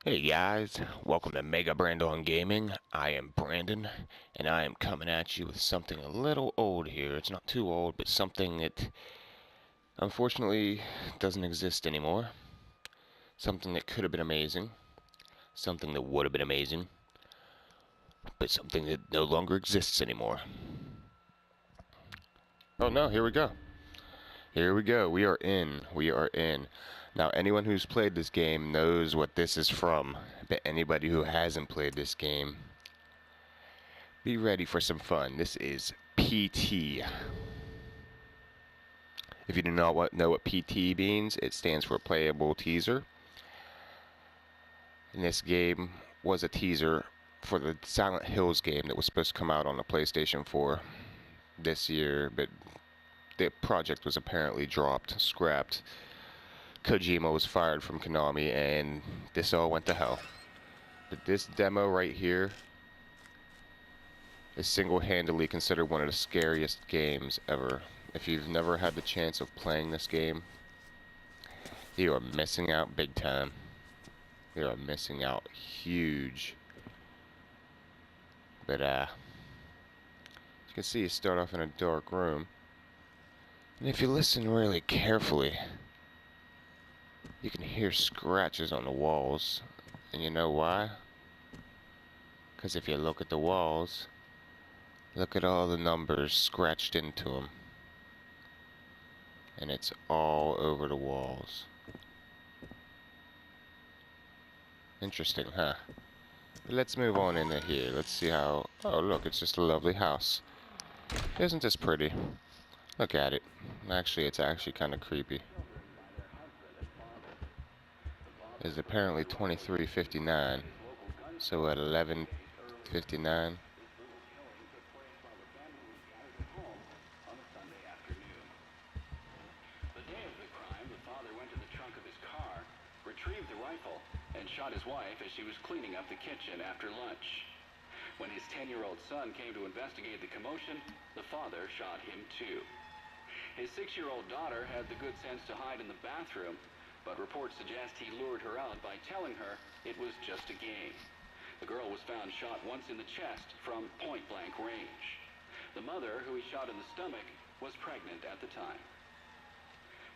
Hey guys, welcome to Mega Brandon Gaming. I am Brandon, and I am coming at you with something a little old here. It's not too old, but something that unfortunately doesn't exist anymore. Something that could have been amazing, something that would have been amazing, but something that no longer exists anymore. Oh no, here we go. Here we go. We are in. We are in. Now, anyone who's played this game knows what this is from, but anybody who hasn't played this game, be ready for some fun. This is PT. If you do not know what PT means, it stands for Playable Teaser. And this game was a teaser for the Silent Hills game that was supposed to come out on the PlayStation 4 this year, but the project was apparently dropped, scrapped. Kojima was fired from Konami, and this all went to hell. But this demo right here is single-handedly considered one of the scariest games ever. If you've never had the chance of playing this game, you are missing out big time. You are missing out huge. But as you can see, you start off in a dark room, and if you listen really carefully, you can hear scratches on the walls. And you know why? Because if you look at the walls, look at all the numbers scratched into them. And it's all over the walls. Interesting, huh? But let's move on into here. Let's see how... Oh, look, it's just a lovely house. Isn't this pretty? Look at it. Actually, it's actually kind of creepy. It's apparently 23:59. So at 11:59... retrieved the rifle and shot his wife as she was cleaning up the kitchen after lunch. When his 10-year-old son came to investigate the commotion, the father shot him too. His 6-year-old daughter had the good sense to hide in the bathroom, but reports suggest he lured her out by telling her it was just a game. The girl was found shot once in the chest from point-blank range. The mother, who he shot in the stomach, was pregnant at the time.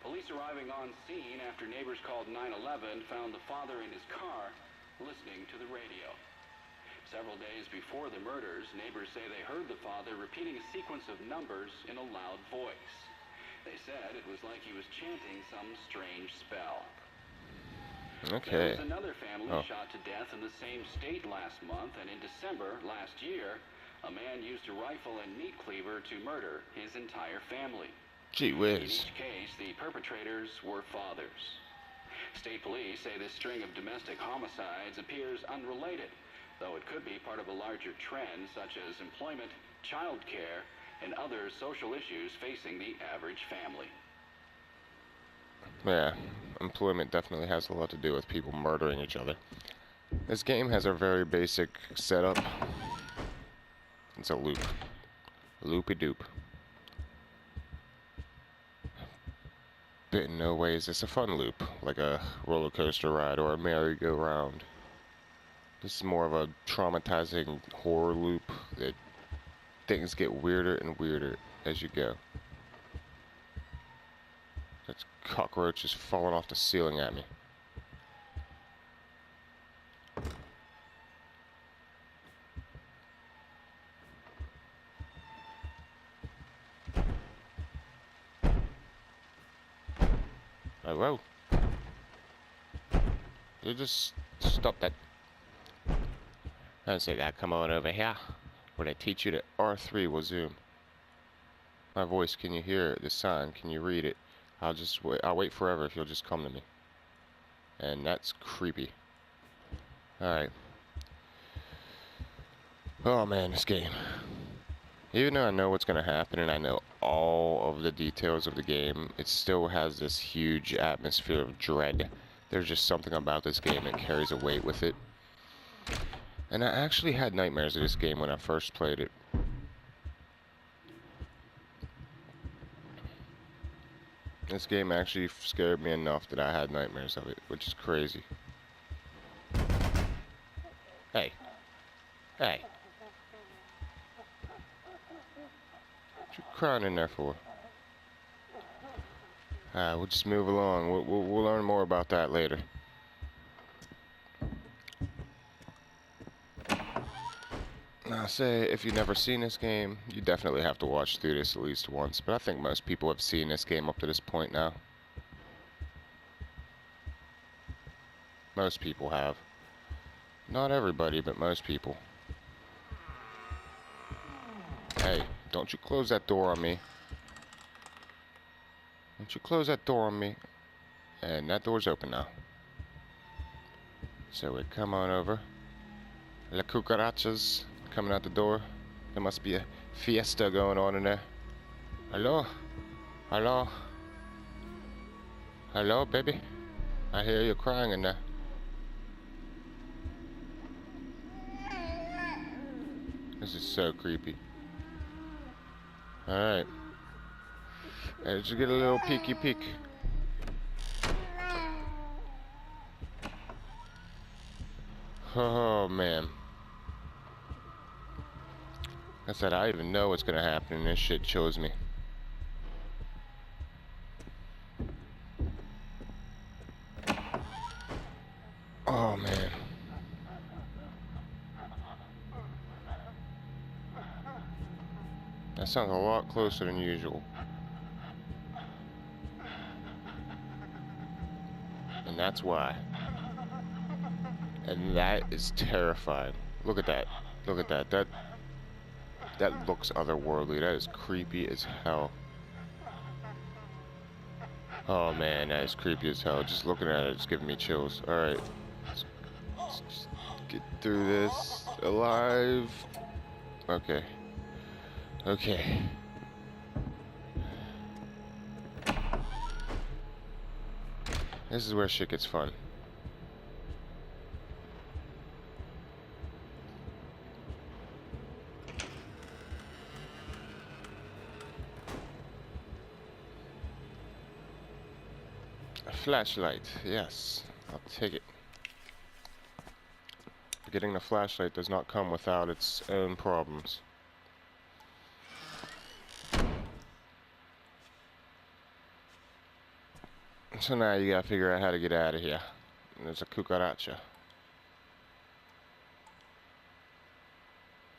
Police arriving on scene after neighbors called 911 found the father in his car listening to the radio. Several days before the murders, neighbors say they heard the father repeating a sequence of numbers in a loud voice. They said it was like he was chanting some strange spell. Okay. There was another family shot to death in the same state last month, and in December last year, a man used a rifle and meat cleaver to murder his entire family. Gee In whiz. each case, the perpetrators were fathers. State police say this string of domestic homicides appears unrelated, though it could be part of a larger trend such as employment, child care, and other social issues facing the average family. Yeah, employment definitely has a lot to do with people murdering each other. This game has a very basic setup. It's a loop. Loopy-doop. But in no way is this a fun loop, like a roller coaster ride or a merry-go-round. This is more of a traumatizing horror loop that things get weirder and weirder as you go. That's cockroaches falling off the ceiling at me. Oh, whoa. You just stop that. I say that. Come on over here. When I teach you that R3 will zoom. My voice, can you hear it? The sign, can you read it? I'll just wait. I'll wait forever if you'll just come to me. And that's creepy. Alright. Oh man, this game. Even though I know what's going to happen and I know all of the details of the game, it still has this huge atmosphere of dread. There's just something about this game that carries a weight with it. And I actually had nightmares of this game when I first played it. This game actually scared me enough that I had nightmares of it, which is crazy. Hey. Hey. What you crying in there for? We'll just move along. We'll learn more about that later. I'll say, if you've never seen this game, you definitely have to watch through this at least once. But I think most people have seen this game up to this point now. Most people have. Not everybody, but most people. Hey, don't you close that door on me. Don't you close that door on me. And that door's open now. So we come on over. La cucarachas coming out the door. There must be a fiesta going on in there. Hello? Hello? Hello, baby? I hear you crying in there. This is so creepy. Alright. Let's just get a little peeky peek. Oh, man. I said, I even know what's gonna happen, and this shit shows me. Oh, man. That sounds a lot closer than usual. And that's why. And that is terrifying. Look at that. Look at that. That looks otherworldly. That is creepy as hell. Oh man, that is creepy as hell. Just looking at it, it's giving me chills. Alright. Let's just get through this alive. Okay. Okay. This is where shit gets fun. A flashlight, yes. I'll take it. Getting the flashlight does not come without its own problems. So now you gotta figure out how to get out of here. There's a cucaracha.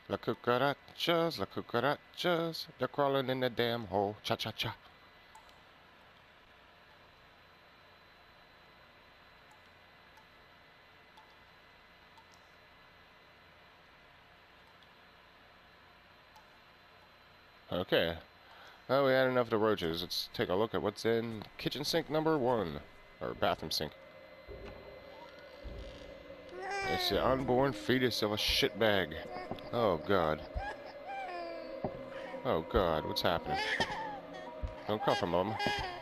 La cucarachas, they're crawling in the damn hole. Cha-cha-cha. Okay. Well, we had enough of the roaches. Let's take a look at what's in kitchen sink number 1. Or bathroom sink. It's the unborn fetus of a shitbag. Oh, God. Oh, God. What's happening? Don't call for Mama.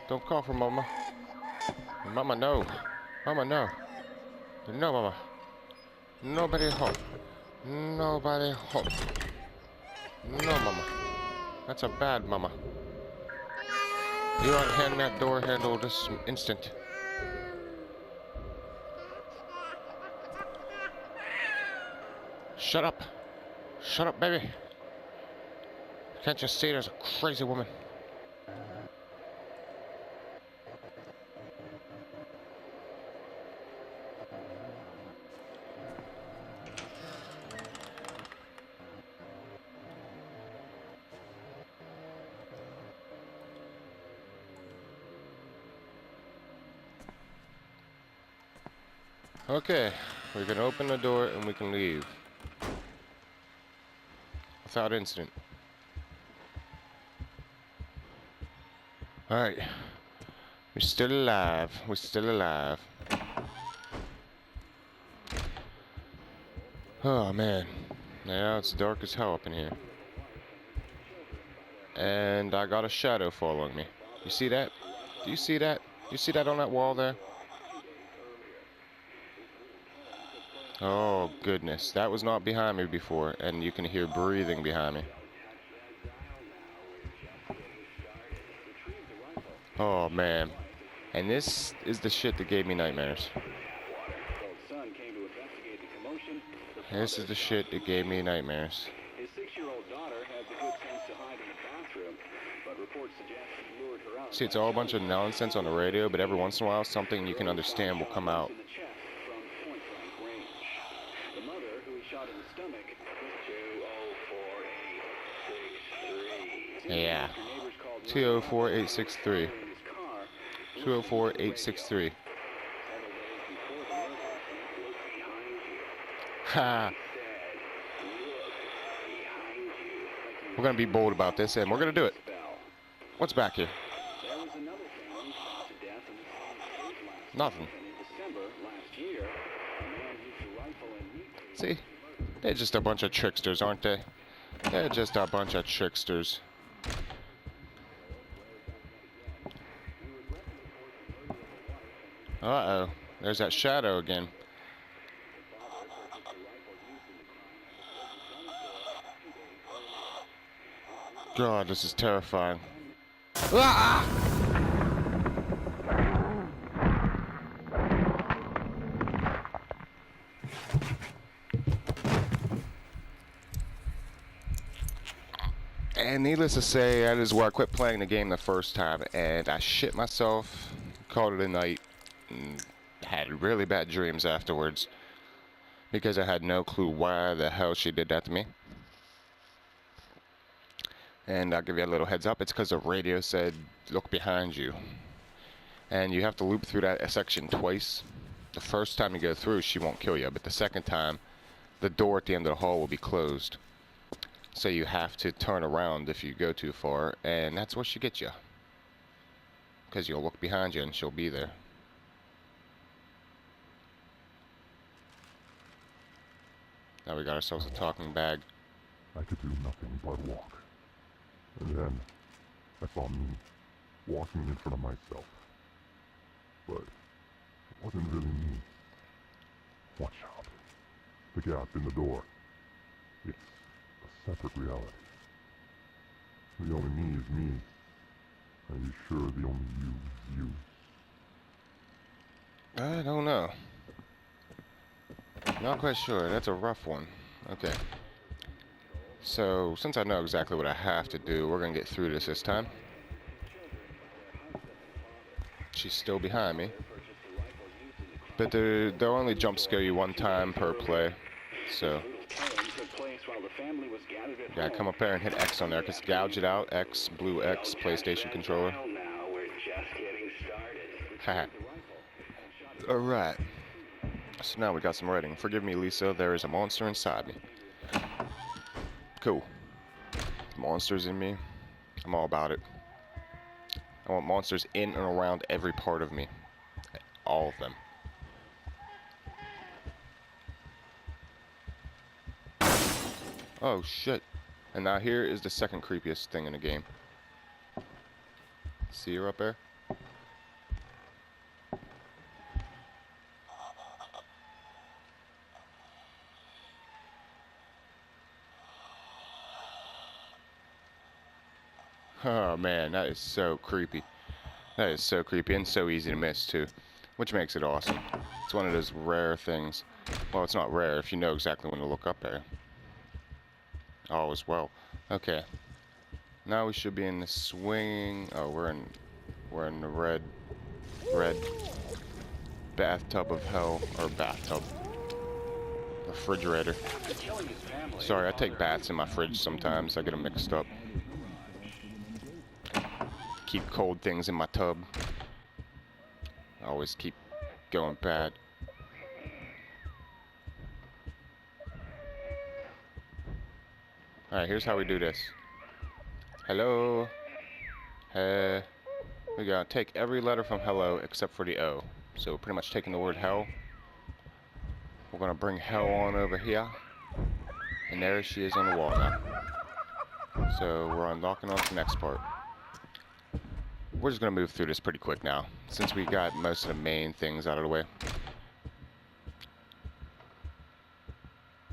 Don't call for Mama. Mama, no. Mama, no. No, Mama. Nobody home. Nobody home. No, Mama. That's a bad Mama. You unhand that door handle this instant. Shut up. Shut up, baby. Can't you see there's a crazy woman? Okay, we can open the door and we can leave. Without incident. Alright. We're still alive. We're still alive. Oh man. Now it's dark as hell up in here. And I got a shadow following me. You see that? Do you see that? Do you see that on that wall there? Oh goodness. That was not behind me before. And you can hear breathing behind me. Oh man. And this is the shit that gave me nightmares. Son son came to investigate the commotion, the This father is the shot shit him that gave too. me nightmares. His 6-year-old daughter had the good sense to hide in the bathroom, but reports suggest he lured her out See, by it's all a bunch shouting of at her. nonsense on the radio, but every once in a while, something you can Her own son understand will shot come once out. in the chest from point-blank range. The mother, who he shot in the stomach, was 204-863. Yeah. After neighbors called 911, 204-863. following his car, 204-863. several days before the murder, look behind you. Ha! Said, look behind you. We're gonna be bold about this, and we're gonna do it. What's back here? There was another family shot to death in the same state last Nothing. month, and in December last year, a man used a rifle and meat cleaver See? They're just a bunch of tricksters, aren't they? They're just a bunch of tricksters. Uh-oh. There's that shadow again. God, this is terrifying. Ah! And needless to say, that is where I quit playing the game the first time, and I shit myself, called it a night, and had really bad dreams afterwards, because I had no clue why the hell she did that to me. And I'll give you a little heads up, it's because the radio said, look behind you. And you have to loop through that section twice. The first time you go through, she won't kill you, but the second time, the door at the end of the hall will be closed. So you have to turn around if you go too far, and that's where she gets you. Because you'll look behind you and she'll be there. Now we got ourselves a talking bag. I could do nothing but walk. And then I saw me walking in front of myself. But it wasn't really me. Watch out. The gap in the door. It's a separate reality. The only me is me. Are you sure the only you is you? I don't know. Not quite sure. That's a rough one. Okay. So, since I know exactly what I have to do, we're going to get through this time. She's still behind me. But they'll only jump scare you one time per play. So, gotta come up there and hit X on there, because gouge it out. X, blue X, PlayStation controller. Haha. Alright. So now we got some writing. Forgive me, Lisa, there is a monster inside me. Cool. Monsters in me. I'm all about it. I want monsters in and around every part of me. All of them. Oh shit. And now here is the second creepiest thing in the game. See her up there? Oh man, that is so creepy. That is so creepy and so easy to miss too, which makes it awesome. It's one of those rare things. Well, it's not rare if you know exactly when to look up there. All is well. Okay. Now we should be in the swinging. Oh, we're in the red bathtub of hell, or bathtub, refrigerator. Sorry, I take baths in my fridge sometimes. I get them mixed up. Keep cold things in my tub. I always keep going bad. Alright, here's how we do this. Hello. Hey. We gotta take every letter from hello except for the O. So we're pretty much taking the word hell. We're gonna bring hell on over here. And there she is on the wall now. So we're unlocking on to the next part. We're just gonna move through this pretty quick now, since we got most of the main things out of the way.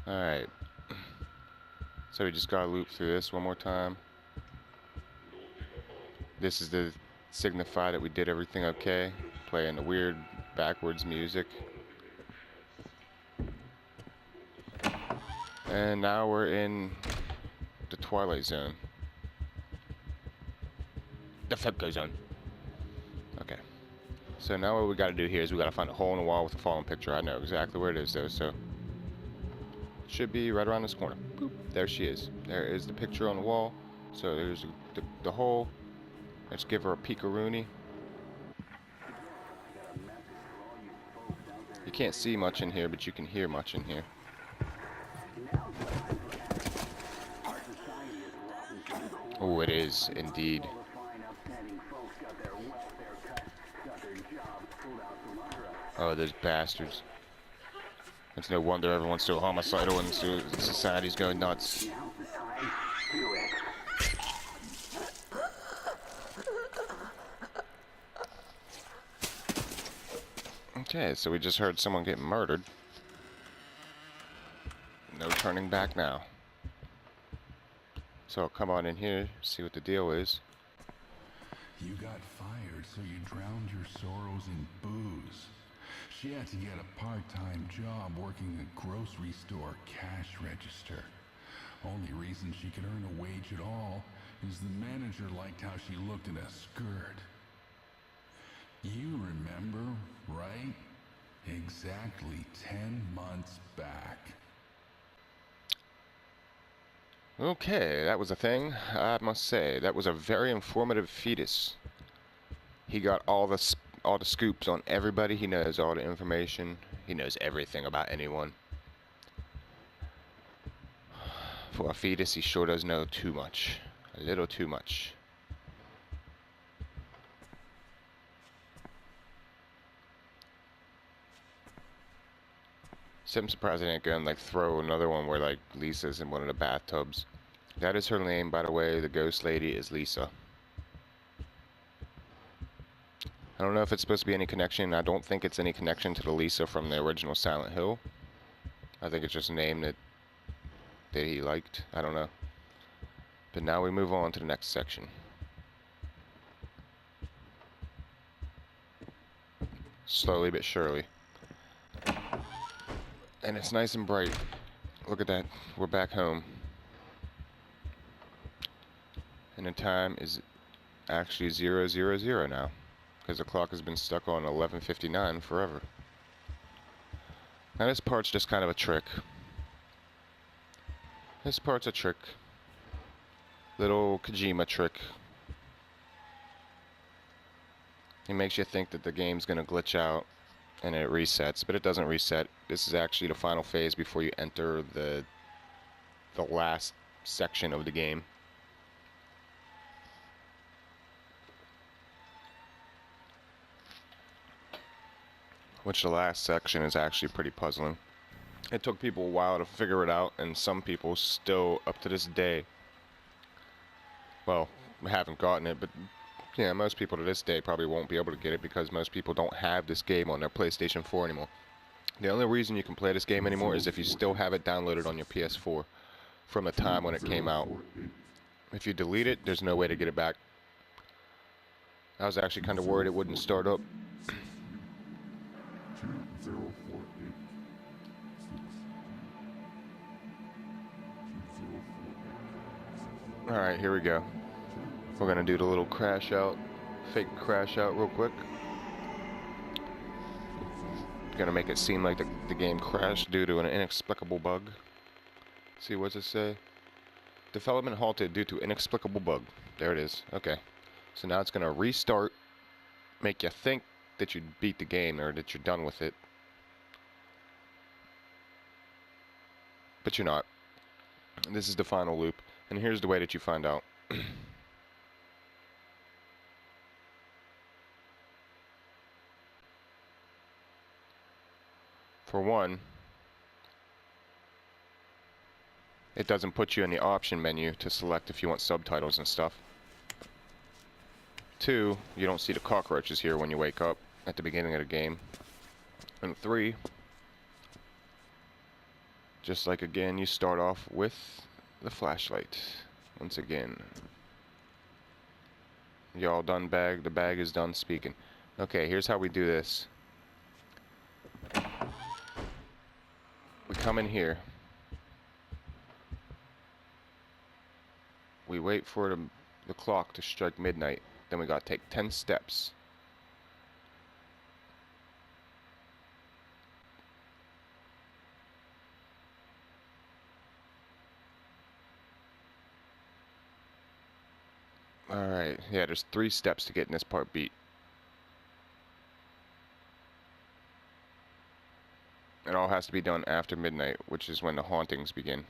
Alright. So we just gotta loop through this one more time. This is to signify that we did everything okay. Playing the weird backwards music. And now we're in the Twilight Zone. The Febco Zone. Okay. So now what we gotta do here is we gotta find a hole in the wall with a fallen picture. I know exactly where it is though, so... it should be right around this corner. Boop. There she is. There is the picture on the wall. So there's the hole. Let's give her a peek-a-rooney. You can't see much in here, but you can hear much in here. Oh, it is, indeed. Oh, those bastards. It's no wonder everyone's so homicidal and so society's going nuts. Okay, so we just heard someone get murdered. No turning back now. So I'll come on in here, see what the deal is. You got fired, so you drowned your sorrows in booze. She had to get a part-time job working a grocery store cash register. Only reason she could earn a wage at all is the manager liked how she looked in a skirt. You remember, right? Exactly 10 months back. Okay, that was a thing. I must say, that was a very informative fetus. He got all the scoops on everybody. He knows all the information. He knows everything about anyone. For a fetus, he sure does know too much. A little too much. So I'm surprised I didn't go and like throw another one where like Lisa's in one of the bathtubs. That is her name, by the way. The ghost lady is Lisa. I don't know if it's supposed to be any connection. I don't think it's any connection to the Lisa from the original Silent Hill. I think it's just a name that he liked. I don't know. But now we move on to the next section. Slowly but surely. And it's nice and bright. Look at that. We're back home. And the time is actually 000 now. Because the clock has been stuck on 11:59 forever. Now this part's just kind of a trick. This part's a trick. Little Kojima trick. It makes you think that the game's gonna glitch out and it resets, but it doesn't reset. This is actually the final phase before you enter the last section of the game. Which the last section is actually pretty puzzling. It took people a while to figure it out, and some people still, up to this day, well, haven't gotten it, but yeah, most people to this day probably won't be able to get it because most people don't have this game on their PlayStation 4 anymore. The only reason you can play this game anymore is if you still have it downloaded on your PS4 from the time when it came out. If you delete it, there's no way to get it back. I was actually kind of worried it wouldn't start up. Alright, here we go. We're gonna do the little crash out, fake crash out real quick. Gonna make it seem like the game crashed due to an inexplicable bug. See, what's it say? Development halted due to inexplicable bug. There it is. Okay. So now it's gonna restart, make you think that you beat the game or that you're done with it. But you're not. This is the final loop. And here's the way that you find out. For one, it doesn't put you in the option menu to select if you want subtitles and stuff. Two, you don't see the cockroaches here when you wake up at the beginning of the game. And three, just like again, you start off with the flashlight. Once again. Y'all done bag? The bag is done speaking. Okay, here's how we do this. We come in here. We wait for the clock to strike midnight. Then we gotta take 10 steps. Alright, yeah, there's 3 steps to getting this part beat. It all has to be done after midnight, which is when the hauntings begin.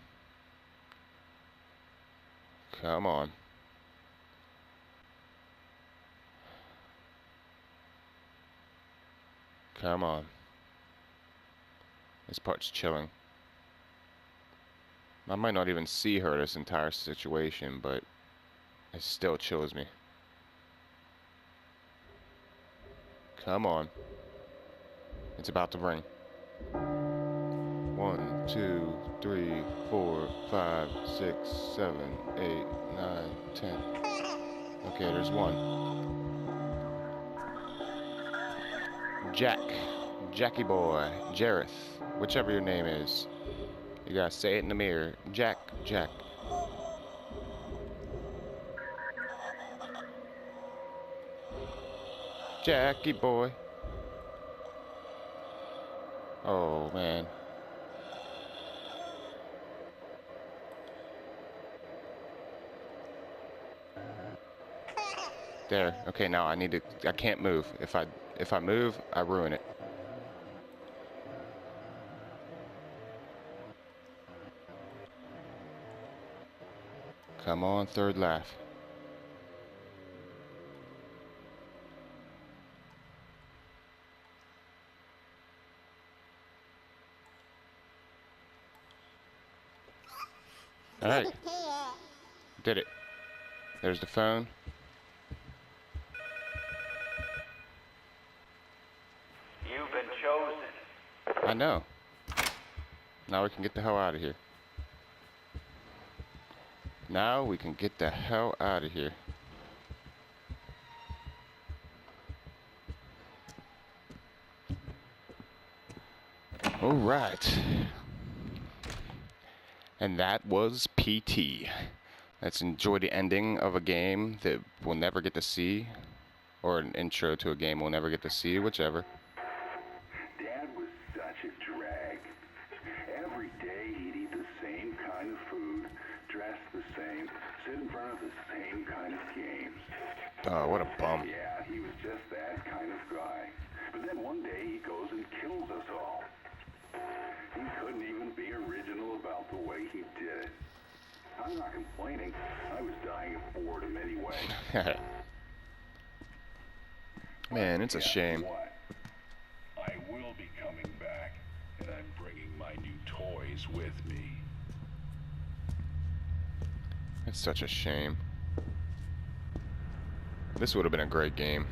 Come on. Come on. This part's chilling. I might not even see her this entire situation, but it still chills me. Come on. It's about to ring. 1, 2, 3, 4, 5, 6, 7, 8, 9, 10. Okay, there's 1. Jack. Jackie boy. Jareth. Whichever your name is. You gotta say it in the mirror. Jack. Jack. Jackie boy. Oh, man. There. Okay, now I need to... I can't move. If I move, I ruin it. Come on, third laugh. Alright. Did it. There's the phone. You've been chosen. I know. Now we can get the hell out of here. Now we can get the hell out of here. Alright. And that was PT. Let's enjoy the ending of a game that we'll never get to see. Or an intro to a game we'll never get to see, whichever. Dad was such a drag. Every day he'd eat the same kind of food, dress the same, sit in front of the same kind of games. Oh, what a bum. Yeah, he was just that kind of guy. But then one day he goes and kills us all. He couldn't even be original about the way he did it. I'm not complaining. I was dying of boredom anyway. Man, it's a shame. What? I will be coming back, and I'm bringing my new toys with me. It's such a shame. This would have been a great game.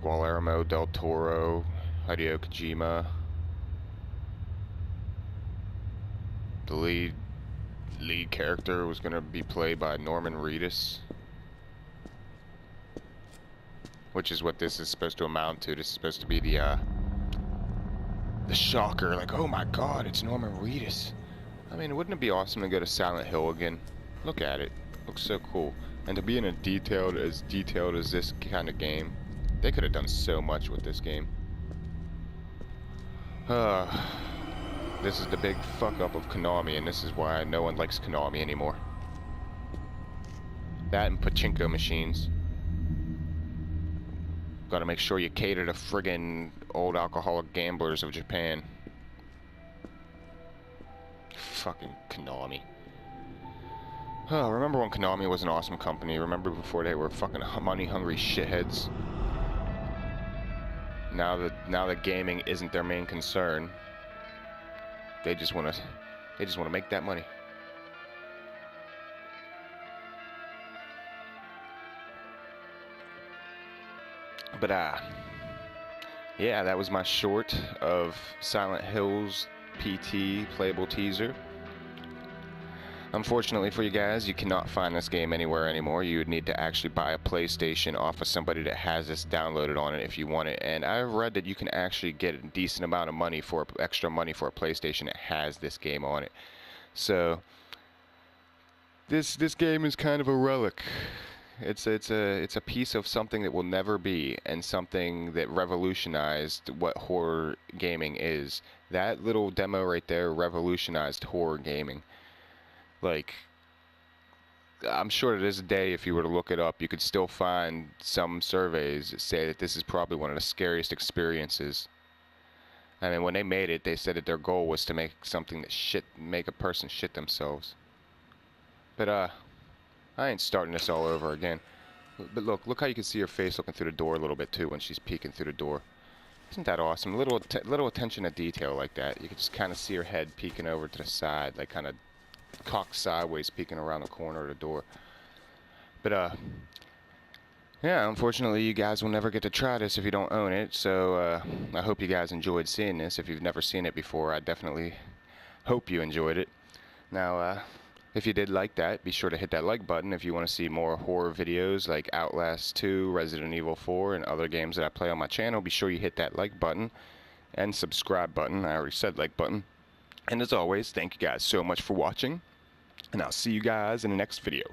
Guillermo del Toro, Hideo Kojima. The lead character was going to be played by Norman Reedus, which is what this is supposed to amount to. This is supposed to be the shocker, like, oh my god, it's Norman Reedus. I mean, wouldn't it be awesome to go to Silent Hill again? Look at it. Looks so cool. And to be in a detailed as this kind of game, they could have done so much with this game. This is the big fuck up of Konami, and this is why no one likes Konami anymore. That and pachinko machines. Gotta make sure you cater to friggin' old alcoholic gamblers of Japan. Fucking Konami. Oh, remember when Konami was an awesome company? Remember before they were fucking money-hungry shitheads? Now that gaming isn't their main concern, they just wanna make that money. But yeah, that was my short of Silent Hills PT playable teaser. Unfortunately for you guys, you cannot find this game anywhere anymore. You would need to actually buy a PlayStation off of somebody that has this downloaded on it if you want it. And I've read that you can actually get a decent amount of money for extra money for a PlayStation that has this game on it. So This game is kind of a relic. It's a piece of something that will never be, and something that revolutionized what horror gaming is. That little demo right there revolutionized horror gaming. Like, I'm sure to this day, if you were to look it up, you could still find some surveys that say that this is probably one of the scariest experiences. I mean, when they made it, they said that their goal was to make something that make a person shit themselves. But I ain't starting this all over again. But look how you can see her face looking through the door a little bit too when she's peeking through the door. Isn't that awesome? Little attention to detail like that. You can just kind of see her head peeking over to the side, like kind of cocked sideways, peeking around the corner of the door. But yeah, unfortunately, you guys will never get to try this if you don't own it. So I hope you guys enjoyed seeing this. If you've never seen it before, I definitely hope you enjoyed it. Now, if you did like that, be sure to hit that like button if you want to see more horror videos like Outlast 2, Resident Evil 4, and other games that I play on my channel. Be sure you hit that like button and subscribe button. I already said like button. And as always, thank you guys so much for watching, and I'll see you guys in the next video.